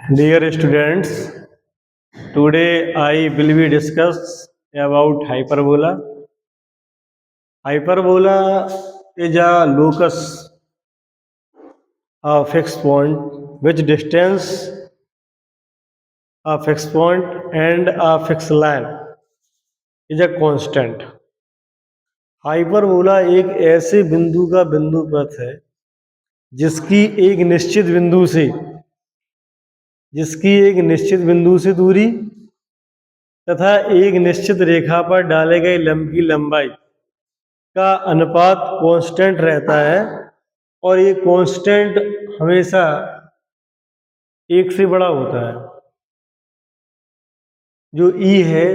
Dear students, today I will be discuss about hyperbola. Hyperbola is a locus of fixed point which distance a fixed point and a fixed line is a constant. Hyperbola एक ऐसे बिंदु का बिंदु पथ है जिसकी एक निश्चित बिंदु से दूरी तथा एक निश्चित रेखा पर डाले गए लंब की लंबाई का अनुपात कांस्टेंट रहता है और ये कांस्टेंट हमेशा एक से बड़ा होता है। जो ई है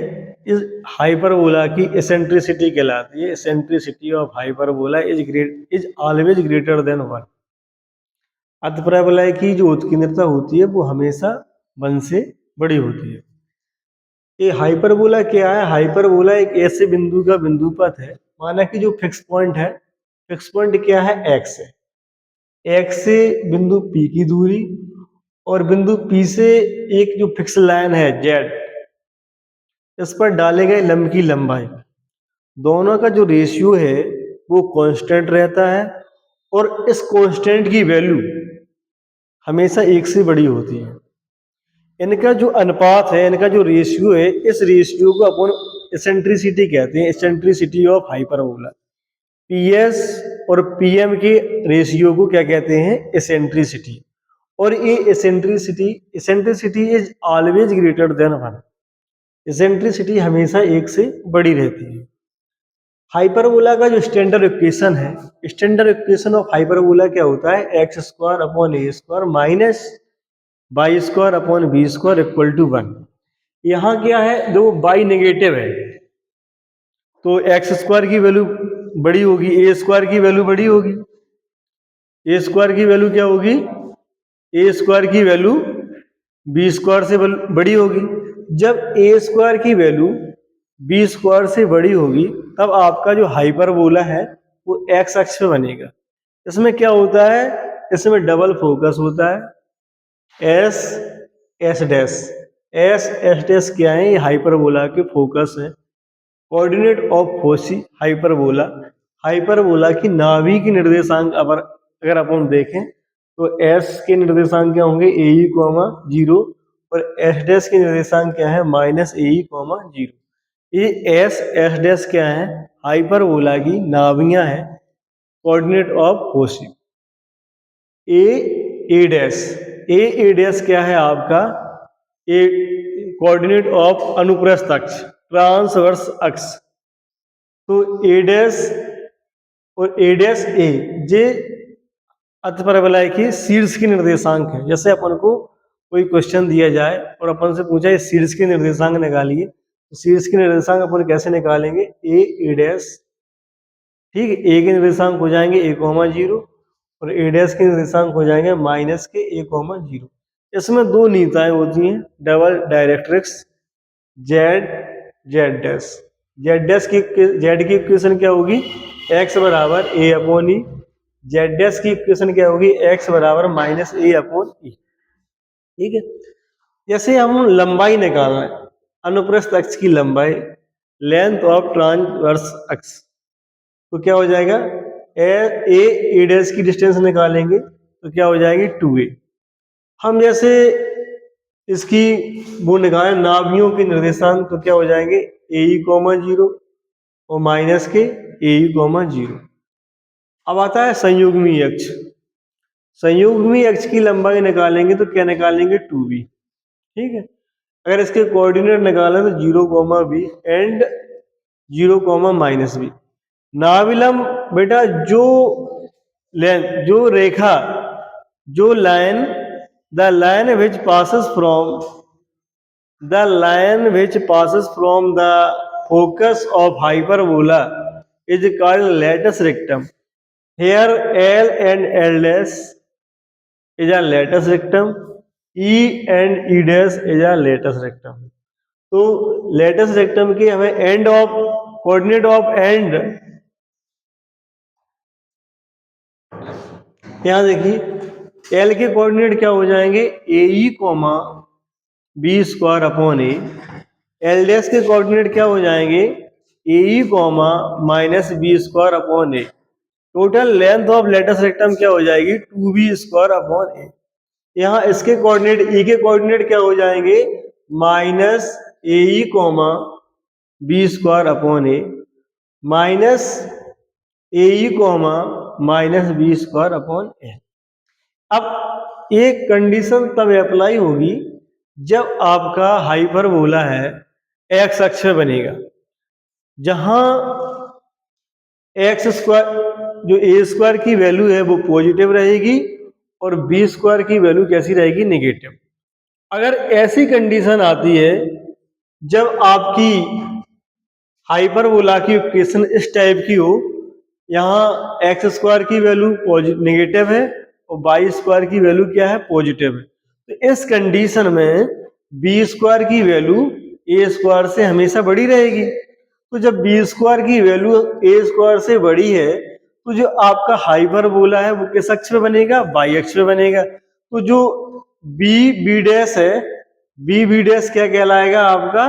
इस हाइपरबोला की एसेंट्रिसिटी कहलाती है। Eccentricity of hyperbola is always greater than 1। अतपरवलय की जो उत्केंद्रता होती है वो हमेशा 1 से बड़ी होती है। ये हाइपरबोला क्या है? हाइपरबोला एक ऐसे बिंदु का बिंदु पथ है, माना कि जो फिक्स पॉइंट है, फिक्स पॉइंट क्या है? एक्स है। एक्स से बिंदु पी की दूरी और बिंदु पी से एक जो फिक्स लाइन है जेड, इस पर डाले गए लंब की लंबाई, दोनों का जो रेशियो है वो कांस्टेंट रहता है और इस कांस्टेंट की वैल्यू हमेशा 1 से बड़ी होती है। इनका जो अनुपात है, इनका जो रेशियो है, इस रेशियो को अपन एसेंट्रिसिटी कहते हैं। Eccentricity of hyperbola. पीएस और पीएम के रेशियो को क्या कहते हैं? एसेंट्रिसिटी। और ये eccentricity is always greater than 1। Eccentricity हमेशा 1 से बड़ी रहती है। हाइपरबोला का जो स्टैंडर्ड इक्वेशन है, स्टैंडर्ड इक्वेशन ऑफ हाइपरबोला क्या होता है? X square upon A square minus Y square upon B square equal to 1। यहाँ क्या है? जो बाई नेगेटिव है तो एक्स स्क्वायर की वैल्यू बड़ी होगी, ए स्क्वायर की वैल्यू बड़ी होगी। ए स्क्वायर की वैल्यू क्या होगी? ए स्क्वायर की वैल्यू बी स्क्वायर से बड़ी होगी। जब ए स्क्वायर की वैल्यू बी स्क्वायर से बड़ी होगी तब आपका जो हाइपरबोला है वो एक्स अक्ष पे बनेगा। इसमें क्या होता है? इसमें डबल फोकस होता है। एस एस डैश क्या है? ये हाइपरबोला के फोकस है। कोऑर्डिनेट ऑफ फोसी हाइपरबोला की नाभि की निर्देशांक अगर अपन देखें तो एस के निर्देशांक क्या होंगे? ए (0) और एस डैश के निर्देशांक क्या है? -AE, 0। ये एस डैश क्या है? हाइपरबोला की नाभियां हैं, coordinate of foci. A dash क्या है आपका? ए कोऑर्डिनेट ऑफ अनुप्रस्थ अक्ष, ट्रांसवर्स अक्ष। तो ए डैश और ए डैश ए जे अतिपरवलय की शीर्ष की निर्देशांक है। जैसे अपन को कोई क्वेश्चन दिया जाए और अपन से पूछा है शीर्ष के निर्देशांक निकालिए, तो शीर्ष के निर्देशांक अपन कैसे निकालेंगे? ए डैश, ठीक है, ए के निर्देशांक हो जाएंगे A, 0 और ए डैश के निर्देशांक हो जाएंगे -A, 0। इसमें दो नियताएं होती हैं, डबल डायरेक्ट्रिक्स, जेड डैश की इक्वेशन क्या होगी? x बराबर A/E। जेड डैश की इक्वेशन क्या होगी? x बराबर -A/E। ठीक है। जैसे हम लंबाई निकालना है, अनुप्रस्थ अक्ष की लंबाई, लेंथ ऑफ ट्रांसवर्स अक्ष, तो क्या हो जाएगा? ए डैश की डिस्टेंस निकालेंगे तो क्या हो जाएगी? 2a। हम जैसे इसकी वो निकालें नाभियों के निर्देशांक तो क्या हो जाएंगे? AE, 0 और माइनस के AE, 0। अब आता है संयुग्मी अक्ष। संयुग्मी अक्ष की लंबाई निकालेंगे तो क्या निकालेंगे? 2b। ठीक है। अगर इसके कोऑर्डिनेट निकालें तो 0, b एंड 0, -b। नाभिलंब बेटा जो line the line which passes from the focus of hyperbola is called latus rectum. Here L and L dash is a latus rectum, E and E dash is a latus rectum. तो latus rectum की हमें coordinate of and, यहाँ देखिए L के coordinate क्या हो जाएंगे, A E comma B square upon A. L dash के कोऑर्डिनेट क्या हो जाएंगे, A E comma minus B square upon A. Total length of latus rectum क्या हो जाएगी, 2b स्क्वायर अपॉन ए। यहाँ इसके कोऑर्डिनेट, ई के कोऑर्डिनेट क्या हो जाएंगे, minus A E comma B square upon A minus A E comma minus B square upon A. अब एक कंडीशन तब अप्लाई होगी जब आपका हाइपरबोला है एक्स अक्ष पे बनेगा, जहां एक्स स्क्वायर जो ए स्क्वायर की वैल्यू है वो पॉजिटिव रहेगी और बी स्क्वायर की वैल्यू कैसी रहेगी, नेगेटिव। अगर ऐसी कंडीशन आती है जब आपकी हाइपरबोला की इक्वेशन इस टाइप की हो, यहाँ एक्स स्क्वायर की वैल्यू नेगेटिव है और वाई स्क्वायर की वैल्यू क्या है, पॉजिटिव है, तो इस कंडीशन में बी स्क्वायर की वैल्यू ए स्क्वायर से हमेशा बड़ी रहेगी। तो जब बी स्क्वायर की वैल्यू ए स्क्वायर से बड़ी है तो जो आपका हाइपरबोला है वो किस अक्ष पे बनेगा, वाई अक्ष पे बनेगा। तो जो बी बी डैश है, बी बी डैश क्या कहलाएगा आपका,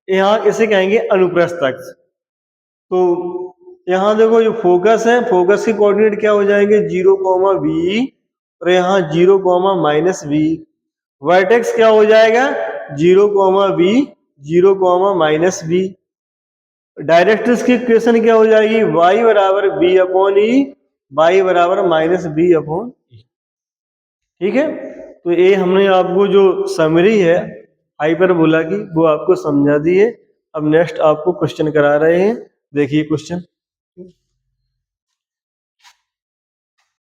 यहाँ इसे कहेंगे अनुप्रस्थ अक्ष। तो यहाँ देखो जो फोकस है, फोकस के कोऑर्डिनेट क्या हो जाएंगे, 0 कॉमा बी और यहाँ 0 कॉमा माइनस बी। वर्टेक्स क्या हो जाएगा, 0 comma b 0 comma minus b. Directrix की इक्वेशन क्या हो जाएगी, y बराबर बी अपॉन ई, वाई बराबर माइनस बी अपॉन ई। ठीक है, तो ये हमने आपको जो समरी है हाइपरबोला की वो आपको समझा दी है। अब नेक्स्ट आपको क्वेश्चन करा रहे हैं, देखिए क्वेश्चन।